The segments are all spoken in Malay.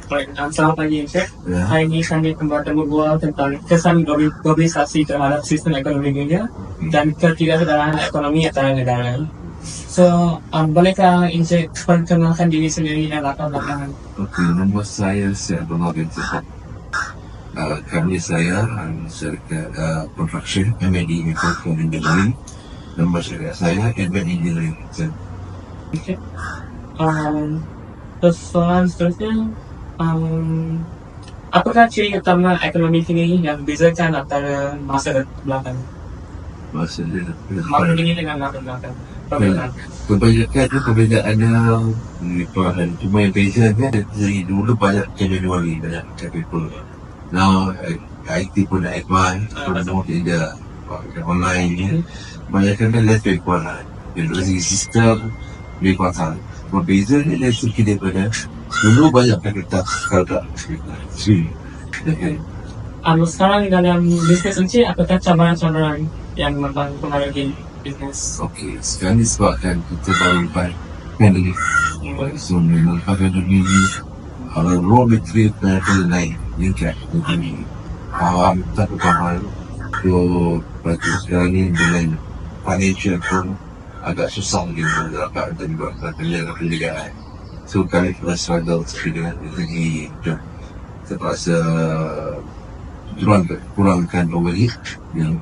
Baik, selamat pagi Encik. Ya. Hari ini kami kembali berbual tentang kesan globalisasi terhadap sistem ekonomi dunia dan ketidaksetaraan ekonomi antara negara. So, bolehkah Encik perkenalkan diri sendiri dan latar belakang? Okey, nama saya Syed Abdullah bin Zahid. Kami saya syarikat construction MAD Mechanical Engineering. Nama syarikat saya Advanced Engineering. Okay. Terus soalan seterusnya, apakah ciri utama ekonomi kini yang membezakan antara masa belakang? Masa dia Masa kini dengan masa belakang. Perbezaan. kebanyakan tu perbezaannya perubahan. Cuma yang beza kan dari dulu banyak Januari, banyak people. Now IT pun dah advance, semua tidak online ni. Kebanyakan kan less people lah. Dari segi sistem lebih kuasa. Berbeza ni dari segi daripada dulu banyak kertas, sekarang tak. Sekarang dalam bisnes Encik, apakah cabaran-cabaran yang mempengaruhi bisnes? Okey, sekarang ni sebabkan kita baru buat pandemic. So memang pandemic ni raw material mereka naik, meningkat. Jadi tak berkawan. So bagi sekarang ni dengan financial pun agak susah gitu dapat untuk buat penjagaan. So kami pernah struggle dengan segi job. Terpaksa kurangkan overhead yang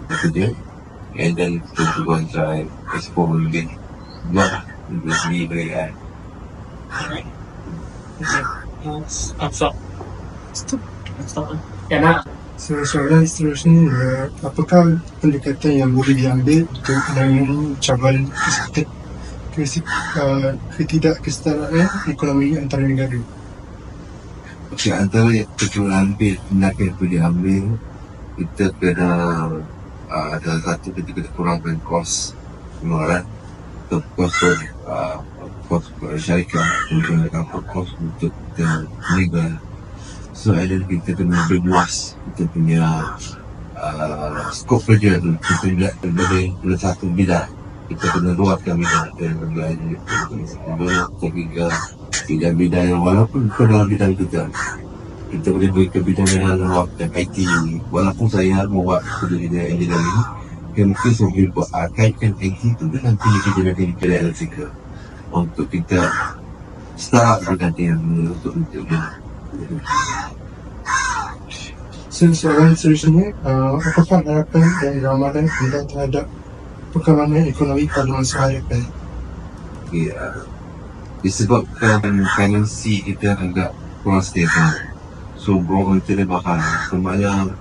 bekerja, and then to go and try explore again. Buat lebih bergaya. Stop. Ya, nak. Soalan seterusnya, apakah pendekatan yang boleh diambil untuk menangani cabaran ketidakkesetaraan ekonomi antara negara? Okey, antara yang kita ambil, tindakan yang boleh diambil, kita kena ada satu, kita kena kurangkan kos pengeluaran, kos syarikat, menggunakan kos untuk kita meniaga. So, ada kita kena berluas kita punya skop kerja tu. Kita tidak boleh pada satu bidang. Kita kena luaskan bidang dan bidang yang walaupun bukan dalam bidang kita boleh beri ke bidang yang luas dan IT. Walaupun saya buat kerja di engineering, mungkin saya boleh buat kaitkan IT tu dengan kerja elektrikal untuk kita start berganti untuk Soalan seterusnya, apakah harapan dan ramalan anda terhadap perkembangan ekonomi pada masa hadapan? Okay, disebabkan currency kita agak kurang stable, so raw material mahal, semuanya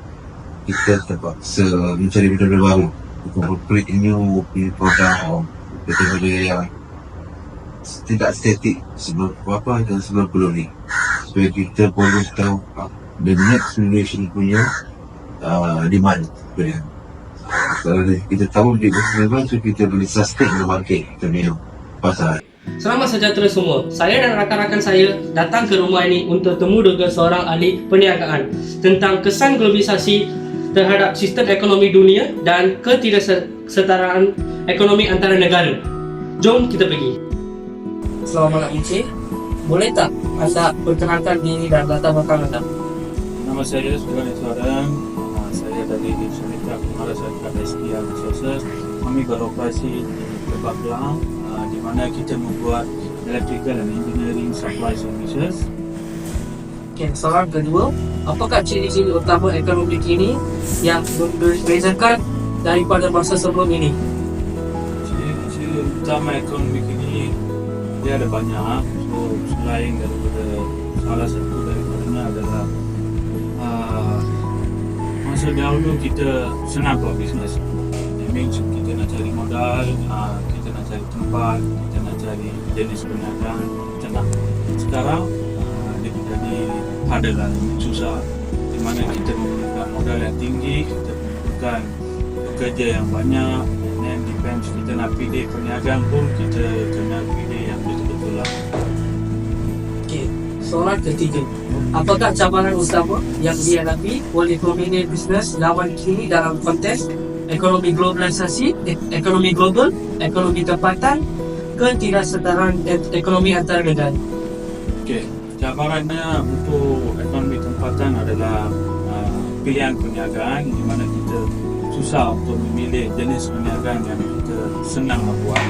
kita terpaksa mencari benda baru untuk create new produk atau benda yang tidak statik sebelum dan sebelum koloni, supaya kita boleh tahu the next generation punya demand. Kalau kita tahu di level tu, kita boleh sustain the market, kita punya pasar. Selamat sejahtera semua. Saya dan rakan-rakan saya datang ke rumah ini untuk temu dengan seorang ahli perniagaan tentang kesan globalisasi terhadap sistem ekonomi dunia dan ketidaksetaraan ekonomi antara negara. Jom kita pergi. Selamat malam Encik. Boleh tak anda perkenalkan diri dan latar belakang anda? Nama saya Sugani Suarang. Saya dari Syarikat Pengarah Syarikat SPR Resources. Kami beroperasi di Lebak Kelang, di mana kita membuat electrical and engineering supply services. Okay, soalan kedua, apakah ciri-ciri utama ekonomi kini yang membezakan daripada masa sebelum ini? Ciri utama ekonomi kini dia ada banyak. So selain daripada salah satu daripadanya adalah masa dahulu kita senang buat bisnes. That means kita nak cari modal, kita nak cari tempat, kita nak cari jenis perniagaan, macam nak. Sekarang dia menjadi adalah susah, di mana kita memerlukan modal yang tinggi, kita memerlukan pekerja yang banyak, dan depends kita nak pilih perniagaan pun kita kena pilih yang betul-betul lah. Okay, soalan ketiga, apakah cabaran utama yang dihadapi oleh pembina bisnes lawan kini dalam konteks ekonomi globalisasi, ekonomi global, ekonomi tempatan, ketidaksetaraan ekonomi antara negara? Okey, cabarannya untuk ekonomi tempatan adalah pilihan perniagaan di mana kita susah untuk memilih jenis perniagaan yang kita senang nak buat.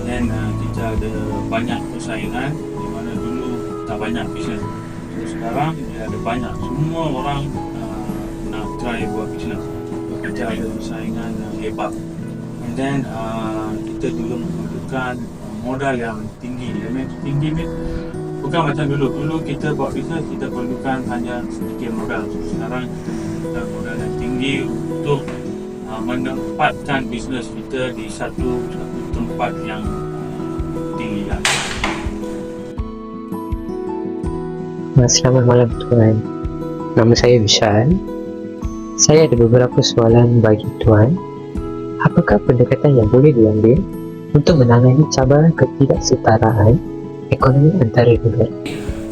Dan kita ada banyak persaingan di mana dulu tak banyak bisnes. So, sekarang dia ada banyak, semua orang nak try buat bisnes. Kita ada persaingan yang hebat. And then kita juga memerlukan modal yang tinggi. Tinggi ni bukan macam dulu kita buat bisnes kita perlukan hanya sedikit modal. So, sekarang kita perlukan modal yang tinggi untuk menempatkan bisnes kita di satu tempat yang tinggi. Selamat malam Tuan. Nama saya Vishal. Saya ada beberapa soalan bagi Tuan. Apakah pendekatan yang boleh diambil untuk menangani cabaran ketidaksetaraan ekonomi antara negara?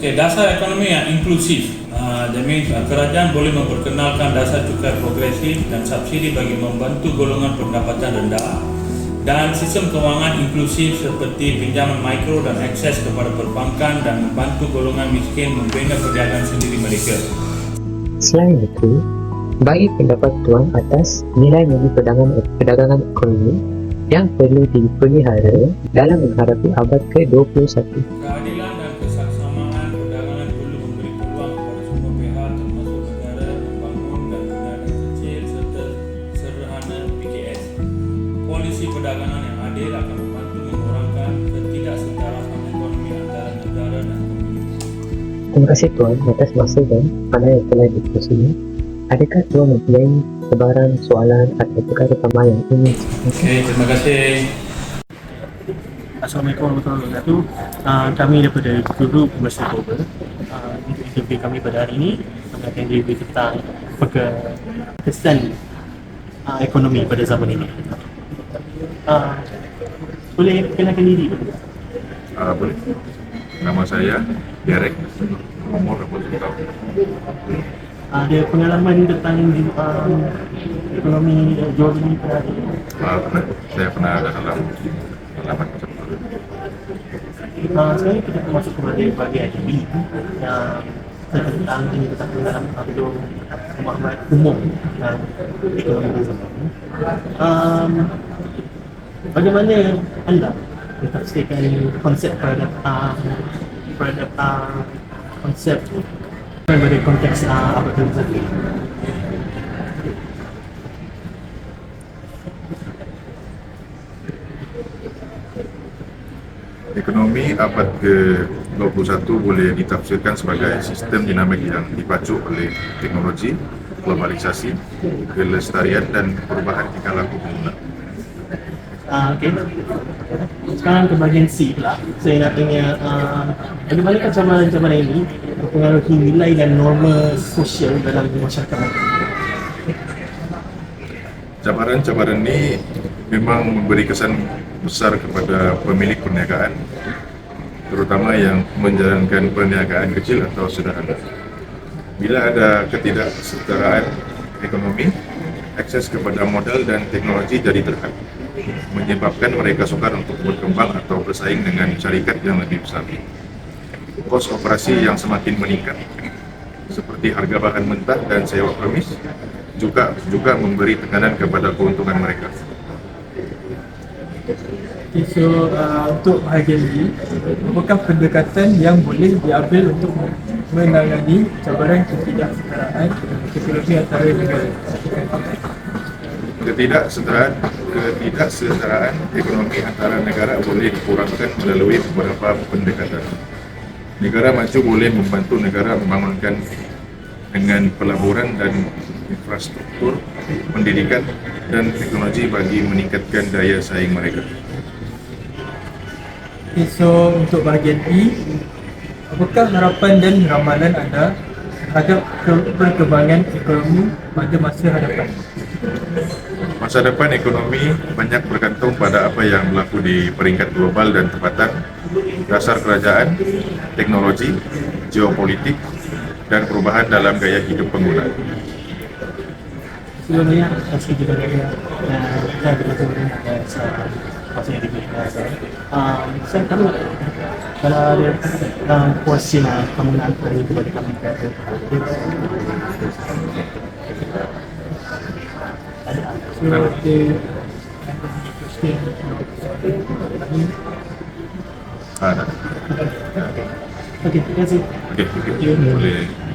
Okay, dasar ekonomi yang inklusif. That means kerajaan boleh memperkenalkan dasar cukai progresif dan subsidi bagi membantu golongan pendapatan rendah dan sistem kewangan inklusif seperti pinjaman mikro dan akses kepada perbankan dan membantu golongan miskin membina perdagangan sendiri mereka. Selain itu, bagi pendapat Tuan atas nilai-nilai perdagangan ekonomi yang perlu dipelihara dalam menghadapi abad ke-21. Keadilan dan kesaksamaan perdagangan perlu memberi peluang kepada semua pihak termasuk negara membangun dan perdagangan kecil serta sederhana PKS. Polisi perdagangan yang adil akan membantu mengurangkan ketidaksetaraan ekonomi antara negara dan komunitas. Terima kasih Tuan atas masa dan pandangan yang telah dikongsikan. Adakah Tuan mempunyai sebarang soalan atau perkara tambahan yang ingin Okey, terima kasih. Assalamualaikum warahmatullahi wabarakatuh. Kami daripada Grup Mercy Global. Untuk interview kami pada hari ini, kami akan review tentang kesan ekonomi pada zaman ini. Boleh kenalkan diri? Boleh. Nama saya Derek, umur 20 tahun. Ada pengalaman tentang ekonomi jual beli pada hari ini? Saya pernah ada dalam pengalaman macam itu. Sekarang kita masuk kepada bahagian B yang tentang pengalaman atau pemahaman umum tentang ekonomi pada zaman ini. Bagaimana anda mentafsirkan konsep konsep pada konteks abad ke-21? Ekonomi abad ke-21 boleh ditafsirkan sebagai sistem dinamik yang dipacu oleh teknologi, globalisasi, kelestarian dan perubahan tingkah laku pengguna. Okay. Sekarang ke bahagian C pula. Saya nak tanya bagaimana cabaran-cabaran ini mempengaruhi nilai dan norma sosial dalam masyarakat? Cabaran-cabaran ini memang memberi kesan besar kepada pemilik perniagaan, terutama yang menjalankan perniagaan kecil atau sederhana. Bila ada ketidaksetaraan ekonomi, akses kepada modal dan teknologi jadi terhambat, menyebabkan mereka sukar untuk berkembang atau bersaing dengan syarikat yang lebih besar. Kos operasi yang semakin meningkat, seperti harga bahan mentah dan sewa premis, juga memberi tekanan kepada keuntungan mereka. Okay, so untuk bahagian B, apakah pendekatan yang boleh diambil untuk menangani cabaran ketidaksetaraan ekonomi antara negara? Ketidaksetaraan ekonomi antara negara boleh dikurangkan melalui beberapa pendekatan. Negara maju boleh membantu negara membangunkan dengan pelaburan dan infrastruktur, pendidikan dan teknologi bagi meningkatkan daya saing mereka. Okay, so untuk bahagian E, apakah harapan dan ramalan anda terhadap perkembangan ekonomi pada masa hadapan? Masa depan ekonomi banyak bergantung pada apa yang berlaku di peringkat global dan tempatan, dasar kerajaan, teknologi, geopolitik, dan perubahan dalam gaya hidup pengguna. Sebelumnya, saya juga saya betul-betul pasal yang diberikan saya tahu Kalau ada puasin kemenangan hari kepada kami. Ada. Okey, terima kasih. Okey, boleh.